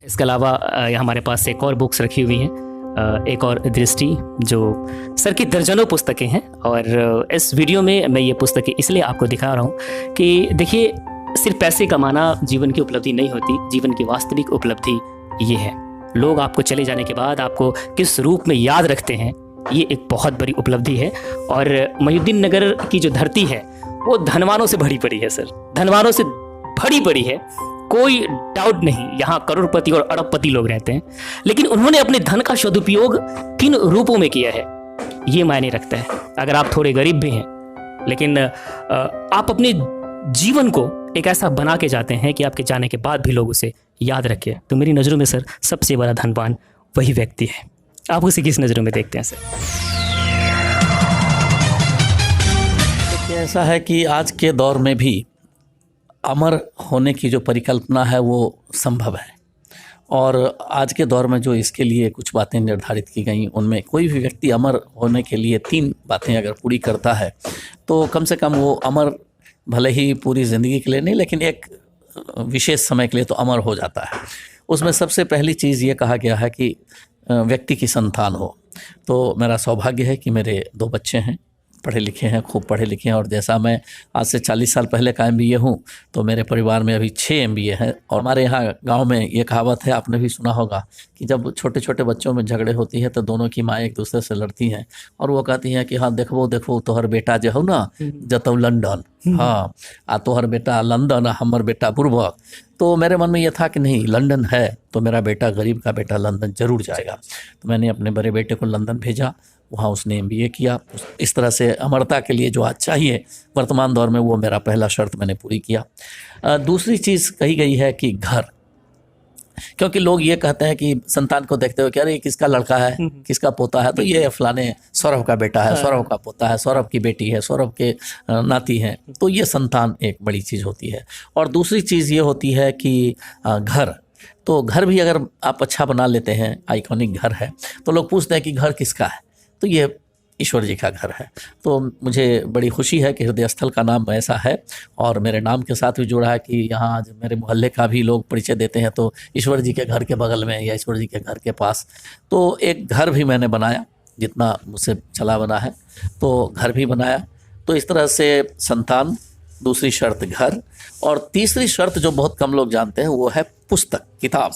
इसके अलावा हमारे पास एक और बुक्स रखी हुई हैं, एक और दृष्टि, जो सर की दर्जनों पुस्तकें हैं। और इस वीडियो में मैं ये पुस्तकें इसलिए आपको दिखा रहा हूँ कि देखिए, सिर्फ पैसे कमाना जीवन की उपलब्धि नहीं होती, जीवन की वास्तविक उपलब्धि ये है। लोग आपको चले जाने के बाद आपको किस रूप में याद रखते हैं, ये एक बहुत बड़ी उपलब्धि है। और मोहिउद्दीन नगर की जो धरती है वो धनवानों से भरी पड़ी है सर, धनवानों से भरी पड़ी है, कोई डाउट नहीं। यहाँ करोड़पति और अरबपति लोग रहते हैं, लेकिन उन्होंने अपने धन का सदुपयोग किन रूपों में किया है ये मायने रखता है। अगर आप थोड़े गरीब भी हैं, लेकिन आप अपने जीवन को एक ऐसा बना के जाते हैं कि आपके जाने के बाद भी लोग उसे याद रखें, तो मेरी नज़रों में सर सबसे बड़ा धनवान वही व्यक्ति है। आप उसे किस नज़रों में देखते हैं सर? ऐसा है कि आज के दौर में भी अमर होने की जो परिकल्पना है वो संभव है, और आज के दौर में जो इसके लिए कुछ बातें निर्धारित की गई, उनमें कोई भी व्यक्ति अमर होने के लिए 3 बातें अगर पूरी करता है तो कम से कम वो अमर, भले ही पूरी ज़िंदगी के लिए नहीं, लेकिन एक विशेष समय के लिए तो अमर हो जाता है। उसमें सबसे पहली चीज़ ये कहा गया है कि व्यक्ति की संतान हो। तो मेरा सौभाग्य है कि मेरे 2 बच्चे हैं, पढ़े लिखे हैं, खूब पढ़े लिखे हैं, और जैसा मैं आज से 40 साल पहले का MBA हूँ, तो मेरे परिवार में अभी 6 MBA हैं। और हमारे यहाँ गांव में ये कहावत है, आपने भी सुना होगा, कि जब छोटे छोटे बच्चों में झगड़े होती है तो दोनों की माँ एक दूसरे से लड़ती हैं और वो कहती हैं कि हाँ देखो देखो तोहर बेटा जो हो ना जतौ लंदन, हाँ आ तोहर बेटा लंदन, हमर बेटा बुर्बक। तो मेरे मन में ये था कि नहीं, लंदन है तो मेरा बेटा, गरीब का बेटा लंदन ज़रूर जाएगा। तो मैंने अपने बड़े बेटे को लंदन भेजा, वहाँ उसने MBA किया। इस तरह से अमरता के लिए जो आज चाहिए वर्तमान दौर में, वो मेरा पहला शर्त मैंने पूरी किया। दूसरी चीज़ कही गई है कि घर, क्योंकि लोग ये कहते हैं कि संतान को देखते हुए कि अरे किसका लड़का है, किसका पोता है, तो ये फलाने सौरभ का बेटा है, सौरभ का पोता है, सौरभ की बेटी है, सौरभ के नाती हैं। तो ये संतान एक बड़ी चीज़ होती है। और दूसरी चीज़ ये होती है कि घर, तो घर भी अगर आप अच्छा बना लेते हैं, आइकॉनिक घर है, तो लोग पूछते हैं कि घर किसका है, तो ये ईश्वर जी का घर है। तो मुझे बड़ी खुशी है कि हृदय स्थल का नाम ऐसा है, और मेरे नाम के साथ भी जुड़ा है कि यहाँ आज मेरे मोहल्ले का भी लोग परिचय देते हैं तो ईश्वर जी के घर के बगल में या ईश्वर जी के घर के पास। तो एक घर भी मैंने बनाया, जितना मुझसे चला बना है, तो घर भी बनाया। तो इस तरह से संतान, दूसरी शर्त घर, और तीसरी शर्त जो बहुत कम लोग जानते हैं वो है पुस्तक, किताब।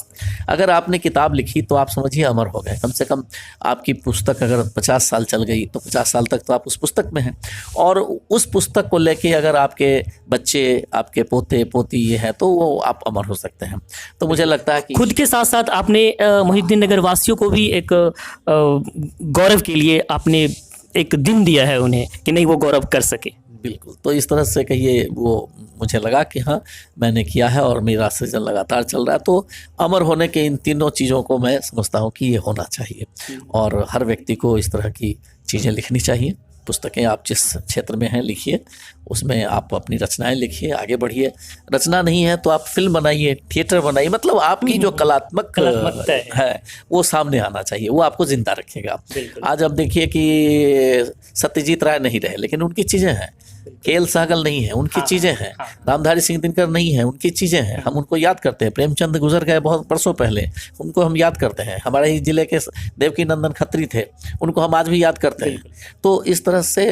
अगर आपने किताब लिखी तो आप समझिए अमर हो गए। कम से कम आपकी पुस्तक अगर 50 साल चल गई तो 50 साल तक तो आप उस पुस्तक में हैं, और उस पुस्तक को लेके अगर आपके बच्चे, आपके पोते पोती ये हैं, तो वो आप अमर हो सकते हैं। तो मुझे लगता है कि खुद के साथ साथ आपने मोहिउद्दीन नगर वासियों को भी एक गौरव के लिए आपने एक दिन दिया है उन्हें, कि नहीं वो गौरव कर सके। बिल्कुल, तो इस तरह से कहिए, वो मुझे लगा कि हाँ मैंने किया है और मेरा सृजन लगातार चल रहा है। तो अमर होने के इन तीनों चीज़ों को मैं समझता हूँ कि ये होना चाहिए, और हर व्यक्ति को इस तरह की चीज़ें लिखनी चाहिए। पुस्तकें आप जिस क्षेत्र में हैं लिखिए, उसमें आप अपनी रचनाएं लिखिए, आगे बढ़िए। रचना नहीं है तो आप फिल्म बनाइए, थिएटर बनाइए, मतलब आपकी जो कलात्मक है वो सामने आना चाहिए, वो आपको जिंदा रखेगा। आज अब देखिए कि सत्यजीत राय नहीं रहे, लेकिन उनकी चीज़ें हैं। केएल सहगल नहीं है, उनकी चीज़ें हैं। रामधारी सिंह दिनकर नहीं है, उनकी चीज़ें हैं, हम उनको याद करते हैं। प्रेमचंद गुजर गए बहुत बरसों पहले, उनको हम याद करते हैं। हमारे ही जिले के देवकी नंदन खत्री थे, उनको हम आज भी याद करते हैं। तो इस तरह से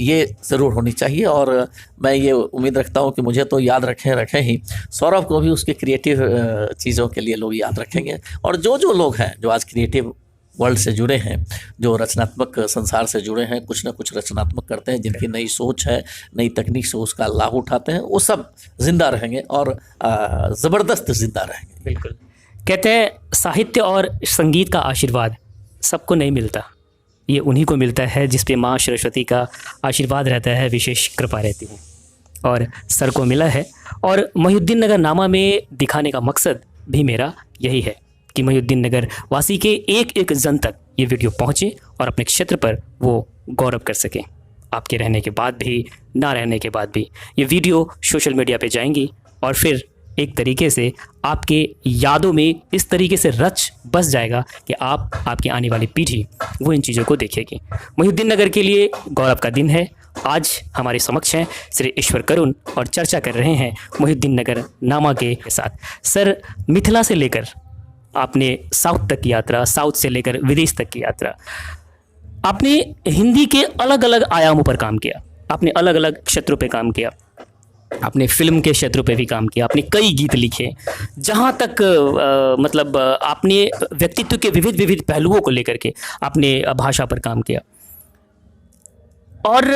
ये ज़रूर होनी चाहिए, और मैं ये उम्मीद रखता हूँ कि मुझे तो याद रखें ही, सौरभ को भी उसके क्रिएटिव चीज़ों के लिए लोग याद रखेंगे। और जो लोग हैं जो आज क्रिएटिव वर्ल्ड से जुड़े हैं, जो रचनात्मक संसार से जुड़े हैं, कुछ ना कुछ रचनात्मक करते हैं, जिनकी नई सोच है, नई तकनीक से उसका लाभ उठाते हैं, वो सब जिंदा रहेंगे, और ज़बरदस्त जिंदा रहेंगे। बिल्कुल, कहते हैं साहित्य और संगीत का आशीर्वाद सबको नहीं मिलता, ये उन्हीं को मिलता है जिस पे माँ सरस्वती का आशीर्वाद रहता है, विशेष कृपा रहती है, और सर को मिला है। और मोहिउद्दीन नगर नामा में दिखाने का मकसद भी मेरा यही है कि मोहिउद्दीन नगर वासी के एक एक जन तक ये वीडियो पहुँचे और अपने क्षेत्र पर वो गौरव कर सकें। आपके रहने के बाद भी, ना रहने के बाद भी ये वीडियो सोशल मीडिया पे जाएंगी, और फिर एक तरीके से आपके यादों में इस तरीके से रच बस जाएगा कि आपकी आने वाली पीढ़ी वो इन चीज़ों को देखेगी। मोहिउद्दीन नगर के लिए गौरव का दिन है। आज हमारे समक्ष हैं श्री ईश्वर करुण, और चर्चा कर रहे हैं मोहिउद्दीन नगर नामा के साथ। सर, मिथिला से लेकर आपने साउथ तक की यात्रा, साउथ से लेकर विदेश तक की यात्रा, आपने हिंदी के अलग अलग आयामों पर काम किया, आपने अलग अलग क्षेत्रों पे काम किया, आपने फिल्म के क्षेत्रों पे भी काम किया, आपने कई गीत लिखे, जहाँ तक मतलब आपने व्यक्तित्व के विविध विविध पहलुओं को लेकर के आपने भाषा पर काम किया। और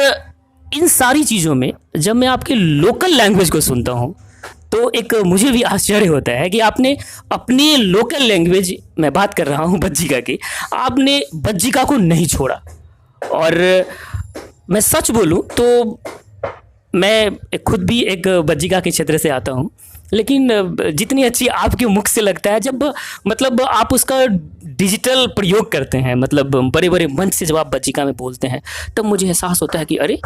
इन सारी चीज़ों में जब मैं आपके लोकल लैंग्वेज को सुनता हूँ तो एक मुझे भी आश्चर्य होता है कि आपने अपनी लोकल लैंग्वेज, मैं बात कर रहा हूँ बज्जिका की, आपने बज्जिका को नहीं छोड़ा। और मैं सच बोलूँ तो मैं खुद भी एक बज्जिका के क्षेत्र से आता हूँ, लेकिन जितनी अच्छी आपके मुख से लगता है, जब मतलब आप उसका डिजिटल प्रयोग करते हैं, मतलब बड़े बड़े मंच से जब आप बज्जिका में बोलते हैं, तब मुझे एहसास होता है कि अरे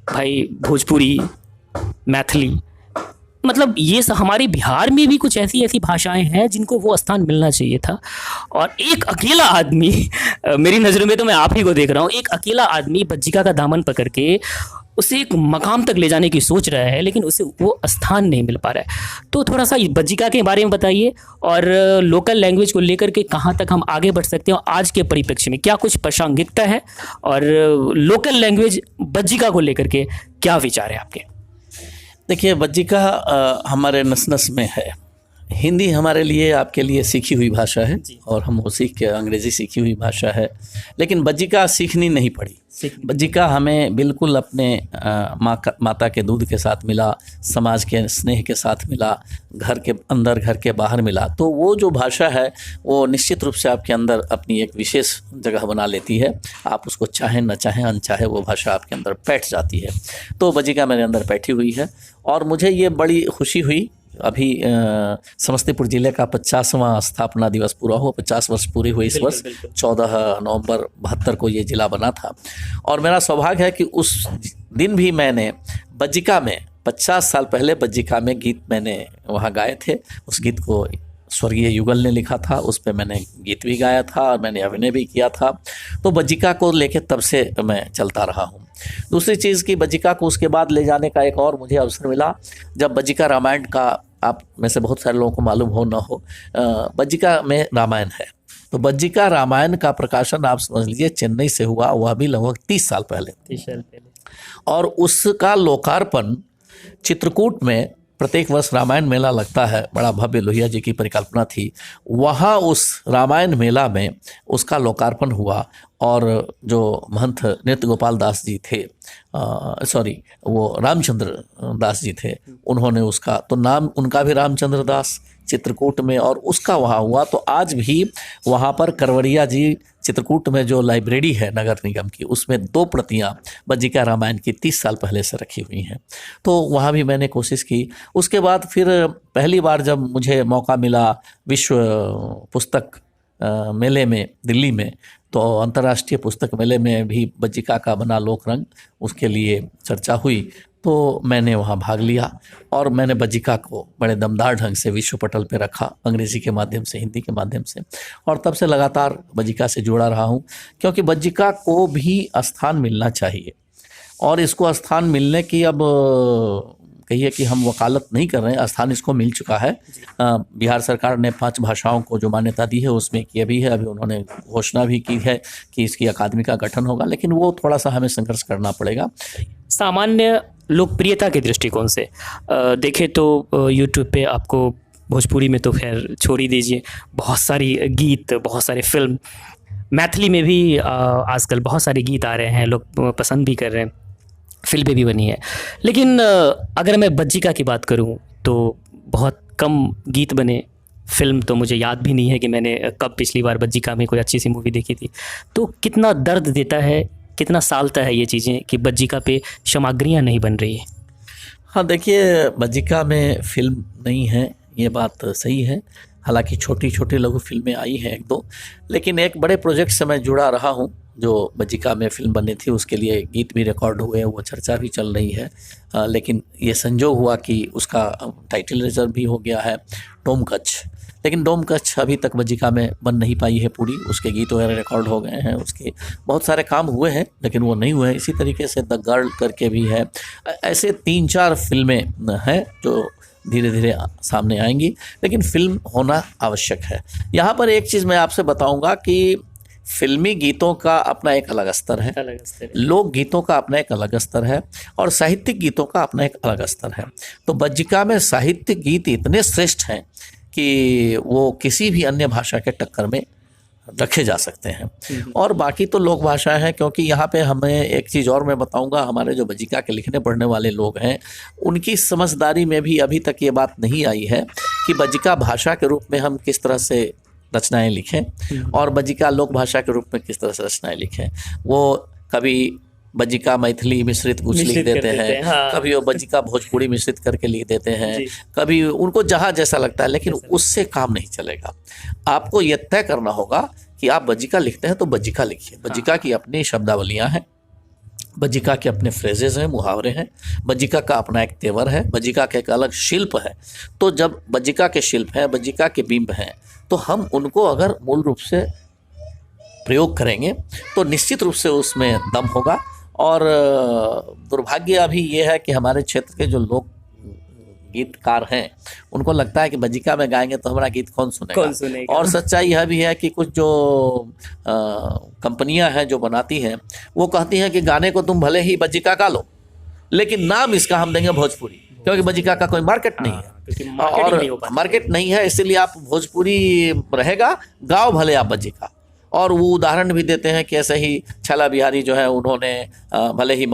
भाई, भोजपुरी, मैथिली, मतलब ये हमारे बिहार में भी कुछ ऐसी ऐसी भाषाएं हैं जिनको वो स्थान मिलना चाहिए था। और एक अकेला आदमी मेरी नज़रों में तो मैं आप ही को देख रहा हूँ, एक अकेला आदमी बज्जिका का दामन पकड़ के उसे एक मकाम तक ले जाने की सोच रहा है, लेकिन उसे वो स्थान नहीं मिल पा रहा है। तो थोड़ा सा बज्जिका के बारे में बताइए और लोकल लैंग्वेज को लेकर के कहाँ तक हम आगे बढ़ सकते हैं, और आज के परिप्रेक्ष्य में क्या कुछ प्रासंगिकता है, और लोकल लैंग्वेज बज्जिका को लेकर के क्या विचार है आपके? देखिए, बज्जिका हमारे नस नस में है। हिंदी हमारे लिए, आपके लिए सीखी हुई भाषा है और हम वो सीख के, अंग्रेज़ी सीखी हुई भाषा है, लेकिन बज्जिका सीखनी नहीं पड़ी। बज्जिका हमें बिल्कुल अपने माता के दूध के साथ मिला, समाज के स्नेह के साथ मिला, घर के अंदर घर के बाहर मिला। तो वो जो भाषा है वो निश्चित रूप से आपके अंदर अपनी एक विशेष जगह बना लेती है। आप उसको चाहें न चाहें, अनचाहे, वो भाषा आपके अंदर बैठ जाती है। तो बज्जिका मेरे अंदर बैठी हुई है और मुझे ये बड़ी खुशी हुई। अभी समस्तीपुर ज़िले का 50वां स्थापना दिवस पूरा हुआ, 50 वर्ष पूरे हुए इस वर्ष। 14 नवंबर 72 को ये ज़िला बना था और मेरा सौभाग्य है कि उस दिन भी मैंने बज्जिका में, 50 साल पहले बज्जिका में गीत मैंने वहाँ गाए थे। उस गीत को स्वर्गीय युगल ने लिखा था, उस पर मैंने गीत भी गाया था और मैंने अभिनय भी किया था। तो बज्जिका को लेके तब से मैं चलता रहा हूँ। दूसरी चीज़ की, बज्जिका को उसके बाद ले जाने का एक और मुझे अवसर मिला जब बज्जिका रामायण का, आप में से बहुत सारे लोगों को मालूम हो ना हो, बज्जिका में रामायण है। तो बज्जिका रामायण का प्रकाशन आप समझ लीजिए चेन्नई से हुआ, वह भी लगभग 30 साल पहले। और उसका लोकार्पण चित्रकूट में प्रत्येक वर्ष रामायण मेला लगता है, बड़ा भव्य, लोहिया जी की परिकल्पना थी। वहाँ उस रामायण मेला में उसका लोकार्पण हुआ और जो महंत नृत्य गोपाल दास जी थे, वो रामचंद्र दास जी थे, उन्होंने उसका तो नाम, उनका भी रामचंद्र दास चित्रकूट में, और उसका वहाँ हुआ। तो आज भी वहाँ पर करवड़िया जी चित्रकूट में जो लाइब्रेरी है नगर निगम की, उसमें 2 प्रतियां बज्जिका रामायण की 30 साल पहले से रखी हुई हैं। तो वहाँ भी मैंने कोशिश की। उसके बाद फिर पहली बार जब मुझे मौका मिला विश्व पुस्तक मेले में दिल्ली में, तो अंतर्राष्ट्रीय पुस्तक मेले में भी बज्जिका का बना लोक रंग, उसके लिए चर्चा हुई, तो मैंने वहाँ भाग लिया और मैंने बज्जिका को बड़े दमदार ढंग से विश्व पटल पे रखा, अंग्रेज़ी के माध्यम से, हिंदी के माध्यम से। और तब से लगातार बज्जिका से जुड़ा रहा हूँ, क्योंकि बज्जिका को भी स्थान मिलना चाहिए। और इसको स्थान मिलने की, अब कहिए कि हम वकालत नहीं कर रहे हैं, स्थान इसको मिल चुका है। बिहार सरकार ने 5 भाषाओं को जो मान्यता दी है उसमें की अभी है, अभी उन्होंने घोषणा भी की है कि इसकी अकादमी का गठन होगा, लेकिन वो थोड़ा सा हमें संघर्ष करना पड़ेगा। सामान्य लोकप्रियता के दृष्टिकोण से देखें तो यूट्यूब पे आपको, भोजपुरी में तो खैर छोड़ ही दीजिए, बहुत सारी गीत, बहुत सारे फिल्म, मैथिली में भी आजकल बहुत सारे गीत आ रहे हैं, लोग पसंद भी कर रहे हैं, फिल्में भी बनी है। लेकिन अगर मैं बज्जिका की बात करूं तो बहुत कम गीत बने, फिल्म तो मुझे याद भी नहीं है कि मैंने कब पिछली बार बज्जिका में कोई अच्छी सी मूवी देखी थी। तो कितना दर्द देता है, कितना सालता है ये चीज़ें कि बज्जिका पे सामग्रियाँ नहीं बन रही है। हाँ, देखिए, बज्जिका में फिल्म नहीं है, ये बात सही है। हालांकि छोटी छोटी लघु फिल्में आई हैं 1-2, लेकिन एक बड़े प्रोजेक्ट से मैं जुड़ा रहा हूँ जो बज्जिका में फिल्म बनी थी, उसके लिए गीत भी रिकॉर्ड हुए, वो चर्चा भी चल रही है। लेकिन ये संजोग हुआ कि उसका टाइटल रिजर्व भी हो गया है, डोम कच्छ। लेकिन डोम कच्छ अभी तक बज्जिका में बन नहीं पाई है पूरी, उसके गीत वगैरह रिकॉर्ड हो गए हैं, उसके बहुत सारे काम हुए हैं लेकिन वो नहीं हुए हैं। इसी तरीके से द गर्ल करके भी है। ऐसे 3-4 फिल्में हैं जो धीरे धीरे सामने आएंगी, लेकिन फिल्म होना आवश्यक है। यहाँ पर एक चीज़ मैं आपसे बताऊंगा कि फिल्मी गीतों का अपना एक अलग स्तर है, लोक गीतों का अपना एक अलग स्तर है, और साहित्यिक गीतों का अपना एक अलग स्तर है। तो बज्जिका में साहित्यिक गीत इतने श्रेष्ठ हैं कि वो किसी भी अन्य भाषा के टक्कर में रखे जा सकते हैं। और बाकी तो लोक भाषाएं हैं, क्योंकि यहाँ पे हमें एक चीज़ और मैं बताऊंगा, हमारे जो बज्जिका के लिखने पढ़ने वाले लोग हैं उनकी समझदारी में भी अभी तक ये बात नहीं आई है कि बज्जिका भाषा के रूप में हम किस तरह से रचनाएं लिखें और बज्जिका लोक भाषा के रूप में किस तरह से रचनाएं लिखें। वो कभी बज्जिका मैथिली मिश्रित कुछ लिख देते हैं, हाँ। कभी वो बज्जिका भोजपुरी मिश्रित करके लिख देते हैं, कभी उनको जहाँ जैसा लगता है, लेकिन उससे काम नहीं चलेगा। आपको ये तय करना होगा कि आप बज्जिका लिखते हैं तो बज्जिका लिखिए। बज्जिका की अपनी शब्दावलियाँ हैं, बज्जिका के अपने फ्रेजेज हैं, मुहावरे हैं, बज्जिका का अपना एक तेवर है, बज्जिका का एक अलग शिल्प है। तो जब बज्जिका के शिल्प हैं, बज्जिका के बिंब हैं, तो हम उनको अगर मूल रूप से प्रयोग करेंगे तो निश्चित रूप से उसमें दम होगा। और दुर्भाग्य अभी ये है कि हमारे क्षेत्र के जो लोग गीतकार हैं उनको लगता है कि बज्जिका में गाएंगे तो हमारा गीत कौन सुनेगा। और सच्चाई यह भी है कि कुछ जो कंपनियां हैं जो बनाती हैं वो कहती हैं कि गाने को तुम भले ही बज्जिका गा लो, लेकिन नाम इसका हम देंगे भोजपुरी, क्योंकि बज्जिका का कोई मार्केट नहीं है, और मार्केट नहीं है, इसीलिए आप भोजपुरी रहेगा, गाओ भले आप बज्जिका। और वो उदाहरण भी देते हैं कि ऐसे ही छैला बिहारी जो है उन्होंने भले ही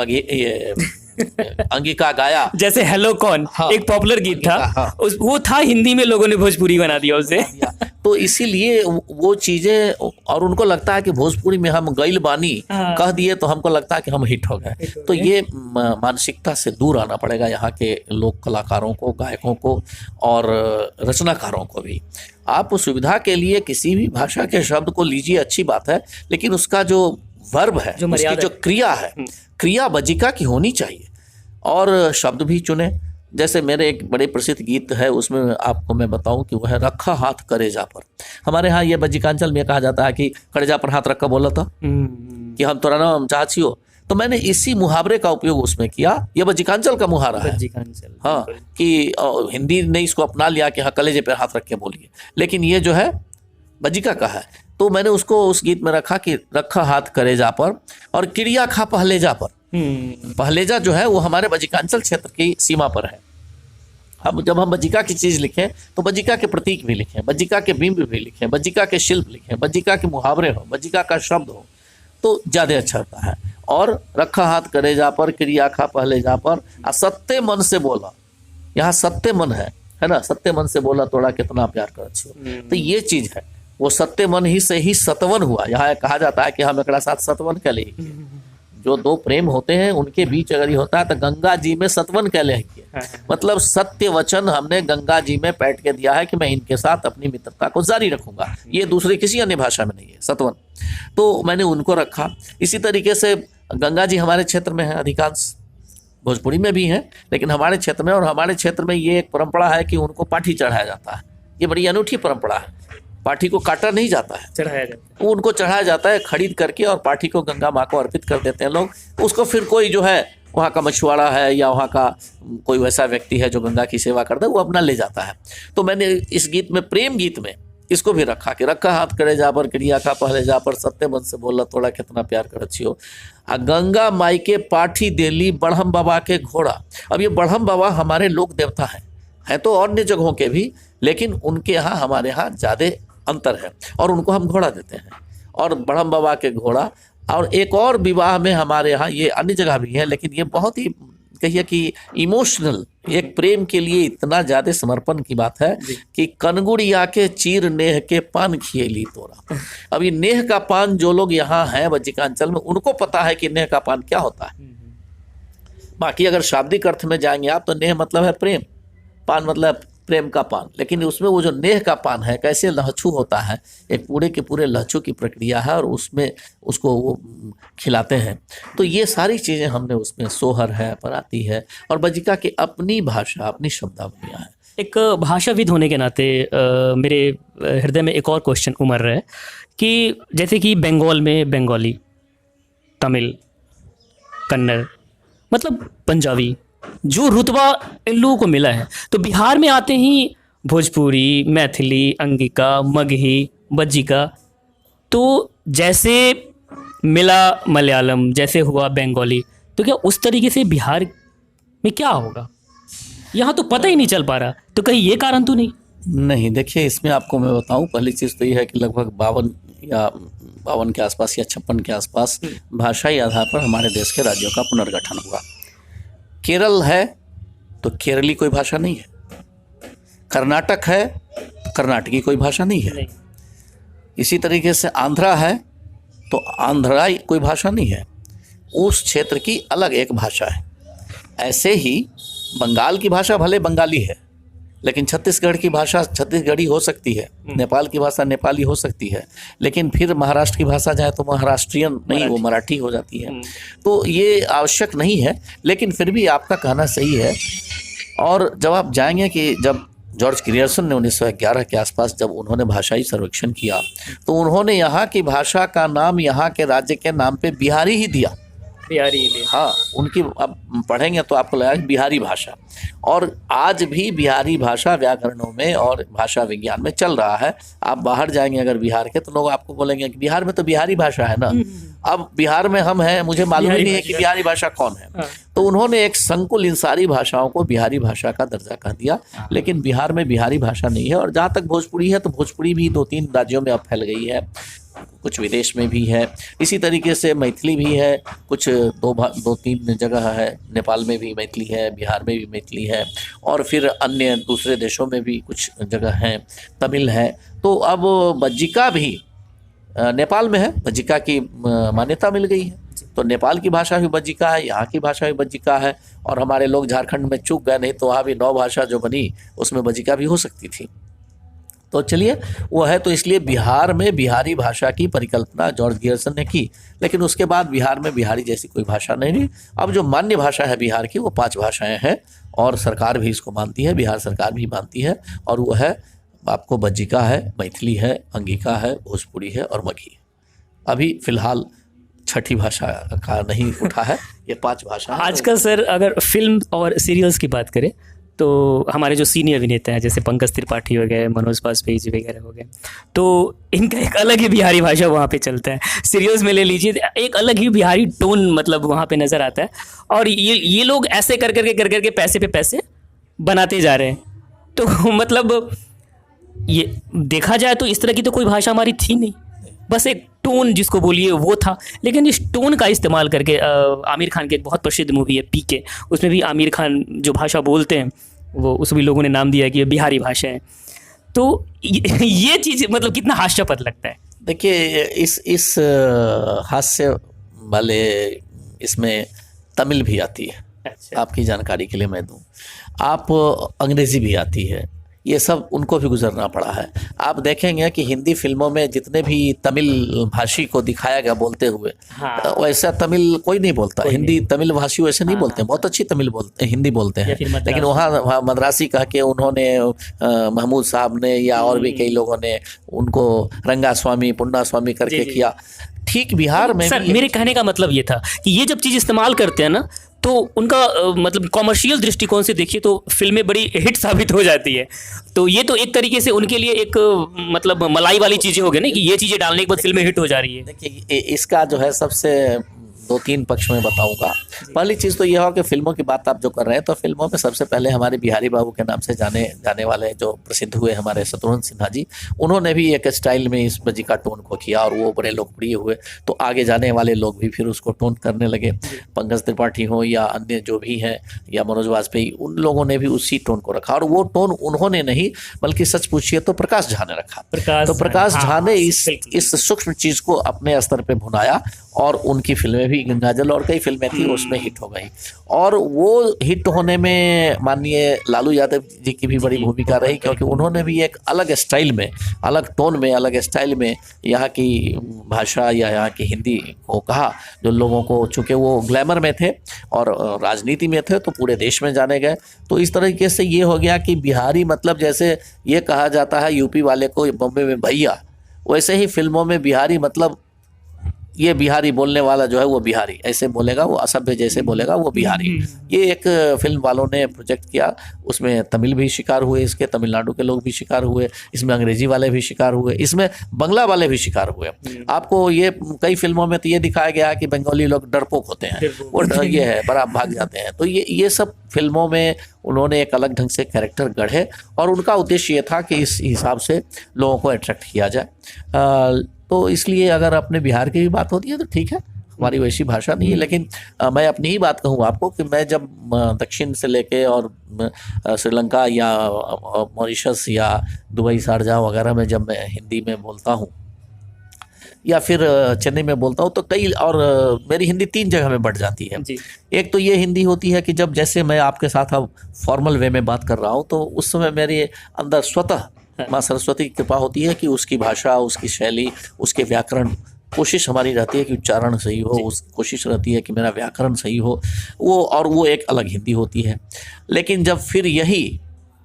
अंगिका गाया, जैसे हेलो कौन, हाँ, एक पॉपुलर गीत था, हाँ, वो था हिंदी में, लोगों ने भोजपुरी बना दिया उसे। तो इसीलिए वो चीजें, और उनको लगता है कि भोजपुरी में हम गइल बानी, हाँ, कह दिए तो हमको लगता है कि हम हिट हो गए। तो ये मानसिकता से दूर आना पड़ेगा यहाँ के लोक कलाकारों को, गायकों को और रचनाकारों को भी। आप सुविधा के लिए किसी भी भाषा के शब्द को लीजिए, अच्छी बात है, लेकिन उसका जो वर्ब है, उसकी जो क्रिया है, क्रिया बज्जिका की होनी चाहिए। और शब्द भी चुने। जैसे मेरे एक बड़े प्रसिद्ध गीत है, उसमें आपको मैं बताऊं कि वह है रखा हाथ करेजा पर। हमारे यहाँ ये बज्जिकांचल में कहा जाता है कि करेजा पर हाथ रखा बोला था कि हम तोरा नाम चाहती हो, तो मैंने इसी मुहावरे का उपयोग उसमें किया। ये बज्जिकांचल का मुहावरा है, हाँ, कि हिंदी ने इसको अपना लिया कि हाँ कलेजे पर हाथ रख के बोलिए, लेकिन ये जो है बज्जिका का है। तो मैंने उसको उस गीत में रखा कि रखा हाथ करेजा पर और क्रिया खा पहलेजा पर। पहलेजा जो है वो हमारे बज्जिकांचल क्षेत्र की सीमा पर है। हम जब हम बज्जिका की चीज़ लिखें तो बज्जिका के प्रतीक भी लिखें, बज्जिका के बिंब भी लिखें, बज्जिका के शिल्प लिखें, बज्जिका के मुहावरे हो, बज्जिका का शब्द हो, तो ज़्यादा अच्छा होता है। और रखा हाथ करेजा पर, क्रिया खा पहलेजा पर, सत्य मन से बोला, यहाँ सत्य मन है ना, सत्य मन से बोला तोड़ा कितना प्यार कर छो। तो ये चीज़ है, वो सत्य मन ही से ही सतवन हुआ। यहाँ कहा जाता है कि हम एक साथ सतवन कह ले, जो दो प्रेम होते हैं उनके बीच अगर ये होता है तो गंगा जी में सतवन कह ले, मतलब सत्य वचन हमने गंगा जी में बैठ के दिया है कि मैं इनके साथ अपनी मित्रता को जारी रखूंगा। ये दूसरी किसी अन्य भाषा में नहीं है सतवन, तो मैंने उनको रखा। इसी तरीके से गंगा जी हमारे क्षेत्र में है, अधिकांश भोजपुरी में भी हैं, लेकिन हमारे क्षेत्र में, और हमारे क्षेत्र में ये एक परंपरा है कि उनको पाठी चढ़ाया जाता है। ये बड़ी अनूठी परंपरा है। पाठी को काटा नहीं जाता है, चढ़ाया जाता है, उनको चढ़ाया जाता है खरीद करके, और पाठी को गंगा माँ को अर्पित कर देते हैं लोग। उसको फिर कोई जो है वहाँ का मछुआरा है या वहाँ का कोई वैसा व्यक्ति है जो गंगा की सेवा करता है, वो अपना ले जाता है। तो मैंने इस गीत में, प्रेम गीत में, इसको भी रखा कि रखा हाथ करे जा पर, क्रिया का पहले जा पर, सत्य मन से बोला तोड़ा कितना प्यार कर छियो। गंगा माई के पाठी देली बढ़म बाबा के घोड़ा। अब ये बढ़म बाबा हमारे लोक देवता हैं तो अन्य जगहों के भी, लेकिन उनके यहाँ हमारे यहाँ ज़्यादा अंतर है, और उनको हम घोड़ा देते हैं। और बढ़म बाबा के घोड़ा, और एक और विवाह में हमारे यहाँ, ये अन्य जगह भी है, लेकिन ये बहुत ही कहिए कि इमोशनल, एक प्रेम के लिए इतना ज़्यादा समर्पण की बात है कि कनगुड़िया के चीर नेह के पान खिएली तोरा। अब ये नेह का पान जो लोग यहाँ हैं बज्जिकांचल में, उनको पता है कि नेह का पान क्या होता है। बाकी अगर शाब्दिक अर्थ में जाएंगे आप तो नेह मतलब है प्रेम, पान मतलब प्रेम का पान, लेकिन उसमें वो जो नेह का पान है, कैसे लहछू होता है, एक पूरे के पूरे लहछू की प्रक्रिया है, और उसमें उसको वो खिलाते हैं। तो ये सारी चीज़ें हमने उसमें, सोहर है, पराती है, और बज्जिका की अपनी भाषा, अपनी शब्दावलियाँ हैं। एक भाषाविद होने के नाते मेरे हृदय में एक और क्वेश्चन उमड़ रहा है कि जैसे कि बंगाल में बंगाली, तमिल, कन्नड़, मतलब पंजाबी, जो रुतबा इन लोगों को मिला है। तो बिहार में आते ही भोजपुरी, मैथिली, अंगिका, मगही, बज्जिका, तो जैसे मिला मलयालम, जैसे हुआ बंगाली, तो क्या उस तरीके से बिहार में क्या होगा? यहाँ तो पता ही नहीं चल पा रहा, तो कहीं ये कारण तो नहीं? नहीं, देखिए इसमें आपको मैं बताऊं, पहली चीज़ तो ये है कि लगभग 52 के आसपास या 56 के आसपास भाषाई आधार पर हमारे देश के राज्यों का पुनर्गठन हुआ। केरल है तो केरली कोई भाषा नहीं है, कर्नाटक है तो कर्नाटकी कोई भाषा नहीं है, इसी तरीके से आंध्रा है तो आंध्राई कोई भाषा नहीं है, उस क्षेत्र की अलग एक भाषा है। ऐसे ही बंगाल की भाषा भले बंगाली है, लेकिन छत्तीसगढ़ की भाषा छत्तीसगढ़ी हो सकती है, नेपाल की भाषा नेपाली हो सकती है, लेकिन फिर महाराष्ट्र की भाषा जाए तो महाराष्ट्रियन नहीं, वो मराठी हो जाती है। तो ये आवश्यक नहीं है, लेकिन फिर भी आपका कहना सही है। और जब आप जाएंगे कि जब जॉर्ज ग्रियर्सन ने 1911 के आसपास जब उन्होंने भाषाई सर्वेक्षण किया, तो उन्होंने यहाँ की भाषा का नाम यहाँ के राज्य के नाम पे बिहारी ही दिया। बिहारी, हाँ, उनकी आप पढ़ेंगे तो आपको लगेगा बिहारी भाषा। और आज भी बिहारी भाषा व्याकरणों में और भाषा विज्ञान में चल रहा है। आप बाहर जाएंगे अगर बिहार के, तो लोग आपको बोलेंगे कि बिहार में तो बिहारी भाषा है ना। अब बिहार में हम हैं, मुझे मालूम ही नहीं है कि बिहारी भाषा कौन है। तो उन्होंने एक संकुल इन सारी भाषाओं को बिहारी भाषा का दर्जा कह दिया, लेकिन बिहार में बिहारी भाषा नहीं है। और जहाँ तक भोजपुरी है, तो भोजपुरी भी 2-3 राज्यों में अब फैल गई है, कुछ विदेश में भी है। इसी तरीके से मैथिली भी है, कुछ 2-3 जगह है, नेपाल में भी मैथिली है, बिहार में भी मैथिली है, और फिर अन्य दूसरे देशों में भी कुछ जगह हैं, तमिल है। तो अब बज्जिका भी नेपाल में है, बज्जिका की मान्यता मिल गई है, तो नेपाल की भाषा भी बज्जिका है, यहाँ की भाषा भी बज्जिका है। और हमारे लोग झारखंड में चूक गए, नहीं तो वहाँ भी 9 भाषा जो बनी उसमें बज्जिका भी हो सकती थी। तो चलिए वो है, तो इसलिए बिहार में बिहारी भाषा की परिकल्पना जॉर्ज ग्रियर्सन ने की, लेकिन उसके बाद बिहार में बिहारी जैसी कोई भाषा नहीं रही। अब जो मान्य भाषा है बिहार की, वो 5 भाषाएं हैं, और सरकार भी इसको मानती है, बिहार सरकार भी मानती है। और वो है, आपको बज्जिका है, मैथिली है, अंगिका है, भोजपुरी है और मगही। अभी फिलहाल छठी भाषा का नहीं उठा है, ये 5 भाषा। आजकल सर अगर फिल्म और सीरियल्स की बात करें, तो हमारे जो सीनियर अभिनेता हैं, जैसे पंकज त्रिपाठी हो गए, मनोज बाजपेयी जी वगैरह हो गए, तो इनका एक अलग ही बिहारी भाषा वहाँ पे चलता है। सीरियल्स में ले लीजिए, एक अलग ही बिहारी टोन मतलब वहाँ पे नज़र आता है। और ये लोग ऐसे कर करके पैसे पे पैसे बनाते जा रहे हैं। तो मतलब ये देखा जाए तो इस तरह की तो कोई भाषा हमारी थी नहीं, बस एक टोन जिसको बोलिए वो था। लेकिन इस टोन का इस्तेमाल करके आमिर खान की एक बहुत प्रसिद्ध मूवी है पीके, उसमें भी आमिर खान जो भाषा बोलते हैं वो उस भी लोगों ने नाम दिया कि ये बिहारी भाषा है। तो ये चीज़ मतलब कितना हास्यास्पद लगता है। देखिए इस हास्य वाले इसमें तमिल भी आती है। अच्छा। आपकी जानकारी के लिए मैं दूं, आप अंग्रेज़ी भी आती है, ये सब उनको भी गुजरना पड़ा है। आप देखेंगे कि हिंदी फिल्मों में जितने भी तमिल भाषी को दिखाया गया बोलते हुए, हाँ, वैसा तमिल कोई नहीं बोलता। हिंदी तमिल भाषी वैसे नहीं बोलते, बहुत अच्छी तमिल बोलते, हिंदी बोलते हैं, लेकिन वहाँ मद्रासी कह के उन्होंने महमूद साहब ने या और भी कई लोगों ने उनको रंगा स्वामी पुन्ना स्वामी करके किया। ठीक बिहार में सर मेरे कहने का मतलब ये था कि ये जब चीज़ इस्तेमाल करते हैं ना, तो उनका मतलब कॉमर्शियल दृष्टिकोण से देखिए तो फिल्में बड़ी हिट साबित हो जाती है। तो ये तो एक तरीके से उनके लिए एक मतलब मलाई वाली चीज़ें हो गई ना, कि ये चीज़ें डालने के बाद फिल्में हिट हो जा रही है। देखिए इसका जो है सबसे 2-3 पक्ष में बताऊंगा। पहली चीज़ तो यह हो कि फिल्मों की बात आप जो कर रहे हैं, तो फिल्मों में सबसे पहले हमारे बिहारी बाबू के नाम से जाने वाले जो प्रसिद्ध हुए हमारे शत्रुघ्न सिन्हा जी, उन्होंने भी एक स्टाइल में इस बज्जिका टोन को किया और वो बड़े लोकप्रिय हुए। तो आगे जाने वाले लोग भी फिर उसको टोन करने लगे, पंकज त्रिपाठी हो या अन्य जो भी हैं या मनोज वाजपेयी, उन लोगों ने भी उसी टोन को रखा। और वो टोन उन्होंने नहीं, बल्कि सच पूछिए तो प्रकाश झा ने रखा। तो प्रकाश झा ने इस सूक्ष्म चीज़ को अपने स्तर पर भुनाया, और उनकी फिल्में भी गंगाजल और कई फिल्में थी उसमें हिट हो गई। और वो हिट होने में माननीय लालू यादव जी की भी बड़ी भूमिका रही, क्योंकि उन्होंने भी एक अलग स्टाइल में, अलग टोन में, अलग स्टाइल में यहाँ की भाषा या यहाँ की हिंदी को कहा, जो लोगों को, चूँकि वो ग्लैमर में थे और राजनीति में थे, तो पूरे देश में जाने गए। तो इस तरीके से ये हो गया कि बिहारी मतलब जैसे ये कहा जाता है यूपी वाले को बॉम्बे में भैया, वैसे ही फिल्मों में बिहारी मतलब ये बिहारी बोलने वाला जो है वो बिहारी ऐसे बोलेगा, वो असभ्य जैसे बोलेगा वो बिहारी। ये एक फिल्म वालों ने प्रोजेक्ट किया, उसमें तमिल भी शिकार हुए, इसके तमिलनाडु के लोग भी शिकार हुए, इसमें अंग्रेजी वाले भी शिकार हुए, इसमें बंगला वाले भी शिकार हुए। आपको ये कई फिल्मों में तो ये दिखाया गया कि बंगाली लोग डरपोक होते हैं, वो ये है बड़ा भाग जाते हैं। तो ये सब फिल्मों में उन्होंने एक अलग ढंग से कैरेक्टर गढ़े और उनका उद्देश्य ये था कि इस हिसाब से लोगों को अट्रैक्ट किया जाए। तो इसलिए अगर अपने बिहार की भी बात होती है तो ठीक है, हमारी वैसी भाषा नहीं है। लेकिन मैं अपनी ही बात कहूँ आपको कि मैं जब दक्षिण से लेके और श्रीलंका या मॉरिशस या दुबई शारजाह वगैरह में जब मैं हिंदी में बोलता हूँ या फिर चेन्नई में बोलता हूँ तो कई और मेरी हिंदी 3 जगह में बढ़ जाती है जी। एक तो ये हिंदी होती है कि जब जैसे मैं आपके साथ अब फॉर्मल वे में बात कर रहा हूँ तो उस समय मेरे अंदर स्वतः माँ सरस्वती की कृपा होती है कि उसकी भाषा, उसकी शैली, उसके व्याकरण, कोशिश हमारी रहती है कि उच्चारण सही हो, उस कोशिश रहती है कि मेरा व्याकरण सही हो, वो एक अलग हिंदी होती है। लेकिन जब फिर यही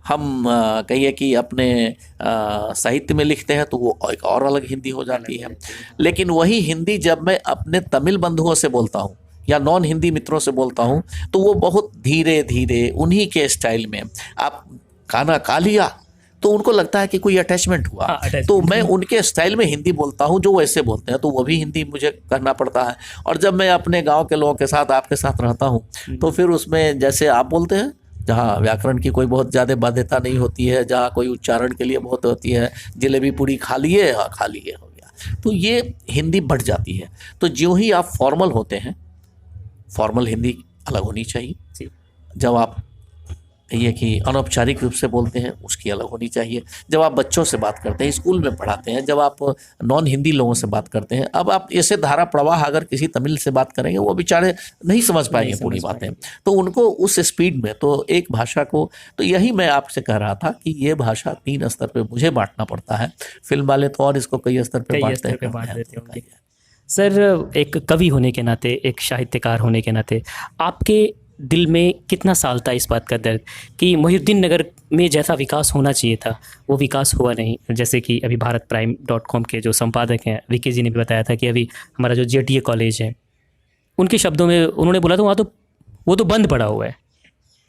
हम कहिए कि अपने साहित्य में लिखते हैं तो वो एक और अलग हिंदी हो जाती है। लेकिन वही हिंदी जब मैं अपने तमिल बंधुओं से बोलता हूँ या नॉन हिंदी मित्रों से बोलता हूँ तो वो बहुत धीरे धीरे उन्हीं के स्टाइल में, आप खाना खा लिया तो उनको लगता है कि कोई अटैचमेंट हुआ। तो मैं उनके स्टाइल में हिंदी बोलता हूँ जो वैसे बोलते हैं, तो वो भी हिंदी मुझे करना पड़ता है। और जब मैं अपने गांव के लोगों के साथ आपके साथ रहता हूँ तो फिर उसमें जैसे आप बोलते हैं, जहाँ व्याकरण की कोई बहुत ज़्यादा बाध्यता नहीं होती है, जहाँ कोई उच्चारण के लिए बहुत होती है, जलेबी पूरी खा लिए, हाँ खा लिए, हो गया, तो ये हिंदी बढ़ जाती है। तो ज्यों ही आप फॉर्मल होते हैं, फॉर्मल हिंदी अलग होनी चाहिए। जब आप ये कि अनौपचारिक रूप से बोलते हैं उसकी अलग होनी चाहिए। जब आप बच्चों से बात करते हैं, स्कूल में पढ़ाते हैं, जब आप नॉन हिंदी लोगों से बात करते हैं, अब आप ऐसे धारा प्रवाह अगर किसी तमिल से बात करेंगे वो बेचारे नहीं समझ पाएंगे पूरी बातें, तो उनको उस स्पीड में तो एक भाषा को, तो यही मैं आपसे कह रहा था कि ये भाषा 3 स्तर पे मुझे बांटना पड़ता है। फिल्म वाले तो और इसको कई स्तर पे बांटते हैं। सर, एक कवि होने के नाते, एक साहित्यकार होने के नाते आपके दिल में कितना साल था इस बात का दर्द कि मोहिउद्दीन नगर में जैसा विकास होना चाहिए था वो विकास हुआ नहीं? जैसे कि अभी भारतप्राइम.com के जो संपादक हैं विकी जी ने भी बताया था कि अभी हमारा जो JTA कॉलेज है, उनके शब्दों में उन्होंने बोला था वहाँ तो वो तो बंद पड़ा हुआ है।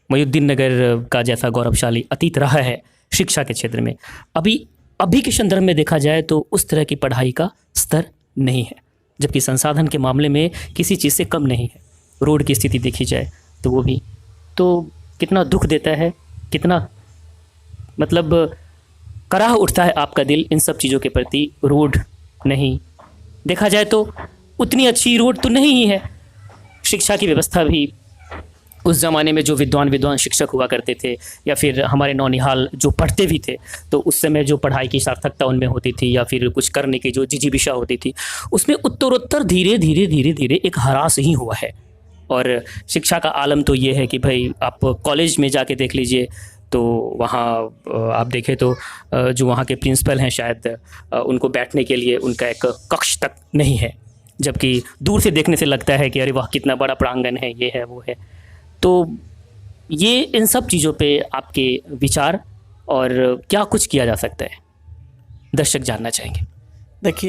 मोहिउद्दीन नगर का जैसा गौरवशाली अतीत रहा है शिक्षा के क्षेत्र में, अभी के संदर्भ में देखा जाए तो उस तरह की पढ़ाई का स्तर नहीं है, जबकि संसाधन के मामले में किसी चीज़ से कम नहीं है। रोड की स्थिति देखी जाए तो वो भी, तो कितना दुख देता है, कितना मतलब कराह उठता है आपका दिल इन सब चीज़ों के प्रति। रोड नहीं, देखा जाए तो उतनी अच्छी रोड तो नहीं ही है। शिक्षा की व्यवस्था भी उस ज़माने में जो विद्वान शिक्षक हुआ करते थे या फिर हमारे नौनिहाल जो पढ़ते भी थे, तो उस समय जो पढ़ाई की सार्थकता उनमें होती थी या फिर कुछ करने की जो जिजीविषा होती थी, उसमें उत्तरोत्तर धीरे धीरे एक ह्रास ही हुआ है। और शिक्षा का आलम तो ये है कि भाई आप कॉलेज में जाके देख लीजिए तो वहाँ आप देखें तो जो वहाँ के प्रिंसिपल हैं शायद उनको बैठने के लिए उनका एक कक्ष तक नहीं है, जबकि दूर से देखने से लगता है कि अरे वाह कितना बड़ा प्रांगण है, ये है वो है। तो ये इन सब चीज़ों पे आपके विचार और क्या कुछ किया जा सकता है, दर्शक जानना चाहेंगे। देखिए